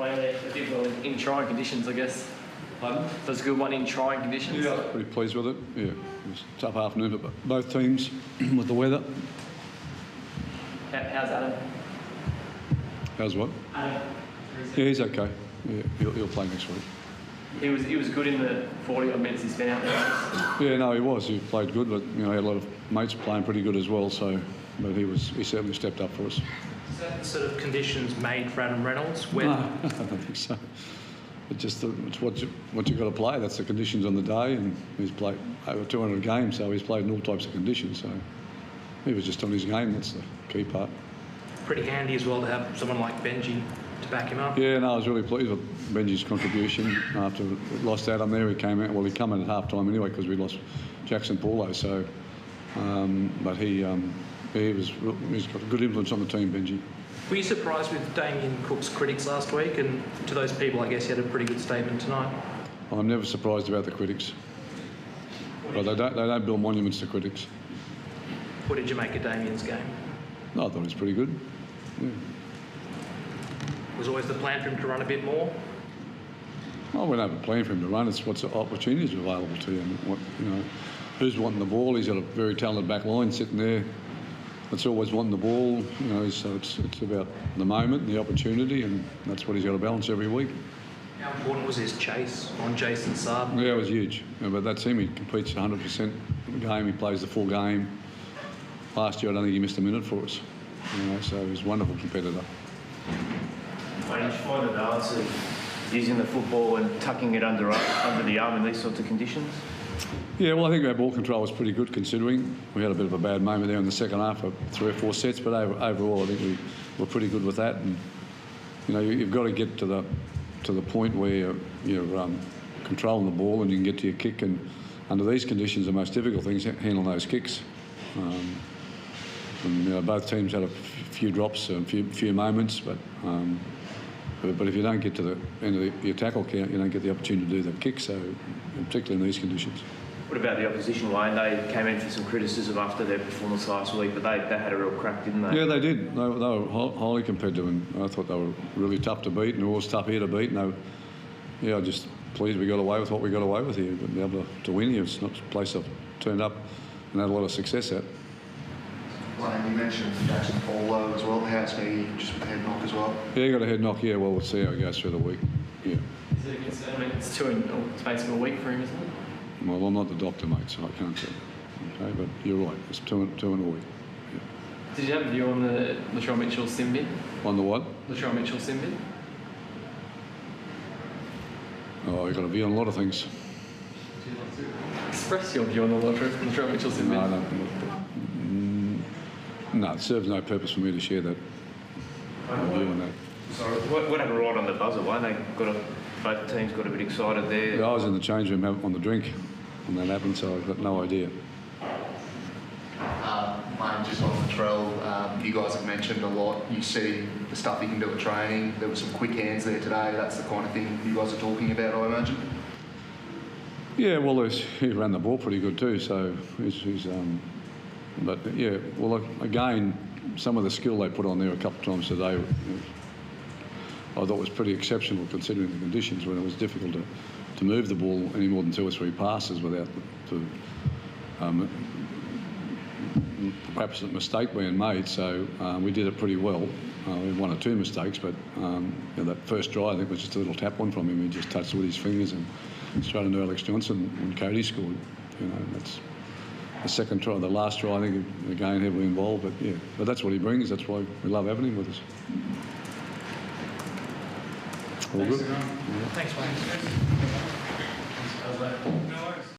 play there. They did well in trying conditions, I guess. That was a good one in trying conditions. Yeah, pretty pleased with it. Yeah, it was a tough afternoon for both teams with the weather. How's Adam? How's what? Adam. Yeah, he's okay. Yeah, he'll play next week. He was good in the 40 odd minutes he spent out there. Yeah, no, he was. He played good, but he had a lot of mates playing pretty good as well. So, but he certainly stepped up for us. Is that the sort of conditions made for Adam Reynolds? No, I don't think so. It's what you got to play. That's the conditions on the day, and he's played over 200 games, so he's played in all types of conditions. So he was just on his game. That's the key part. Pretty handy as well to have someone like Benji to back him up. Yeah, no, I was really pleased with Benji's contribution. After we lost Adam there, he came out. Well, he came in at half time anyway because we lost Jackson Paulo. So, but he's got a good influence on the team, Benji. Were you surprised with Damien Cook's critics last week? And to those people, I guess you had a pretty good statement tonight. I'm never surprised about the critics. But they don't build monuments to critics. What did you make of Damien's game? No, I thought he was pretty good. Yeah. Was always the plan for him to run a bit more? Well, we don't have a plan for him to run. It's what's the opportunities available to him. Who's wanting the ball? He's got a very talented back line sitting there. It's always wanting the ball, so it's about the moment, the opportunity, and that's what he's got to balance every week. How important was his chase on Jason Saab? Yeah, it was huge. But that's him. He competes 100% of the game. He plays the full game. Last year, I don't think he missed a minute for us. So he's a wonderful competitor. Why did you find the balance of using the football and tucking it under the arm in these sorts of conditions? Yeah, well, I think our ball control was pretty good considering. We had a bit of a bad moment there in the second half of 3 or 4 sets, but overall I think we were pretty good with that. And you've got to get to the point where you're controlling the ball and you can get to your kick. And under these conditions, the most difficult thing is handling those kicks. Both teams had a few drops and a few moments, but if you don't get to the end of your tackle count, you don't get the opportunity to do the kick. So, particularly in these conditions. What about the opposition, Wayne? They came in for some criticism after their performance last week, but they had a real crack, didn't they? Yeah, they did. They were highly competitive, and I thought they were really tough to beat, and always tough here to beat. And I'm just pleased we got away with what we got away with here. But be able to win here, it's not a place I've turned up and had a lot of success at. Wayne, you mentioned Jackson Paulo as well. How's he just with a head knock as well? Yeah, he got a head knock. Yeah, well, we'll see how he goes through the week. Yeah. Is it a concern? I mean, it's basically a week for him, isn't it? Well, I'm not the doctor, mate, so I can't tell you. Okay, but you're right. It's two in a week. Yeah. Did you have a view on the Latrell Mitchell sim bid? On the what? Latrell Mitchell sim bid? Oh, you've got a view on a lot of things. Would you like to express your view on the Latrell Mitchell sim bid? No, I don't. No, it serves no purpose for me to share that view on that. Sorry, what happened right on the buzzer, Wayne? Both teams got a bit excited there. Yeah, I was in the change room on the drink when that happened, so I've got no idea. Mate, just on Latrell, you guys have mentioned a lot. You see the stuff he can do at training. There were some quick hands there today. That's the kind of thing you guys are talking about, I imagine. Yeah, well, he ran the ball pretty good too, so but yeah, well, again, some of the skill they put on there a couple of times today, I thought was pretty exceptional considering the conditions when it was difficult to move the ball any more than 2 or 3 passes without perhaps a mistake being made. So we did it pretty well. We had 1 or 2 mistakes, but that first try I think was just a little tap one from him. He just touched it with his fingers and straight into Alex Johnson when Cody scored. That's the second try. The last try I think again heavily involved, but that's what he brings. That's why we love having him with us. All good. Thanks, Wayne. Thanks,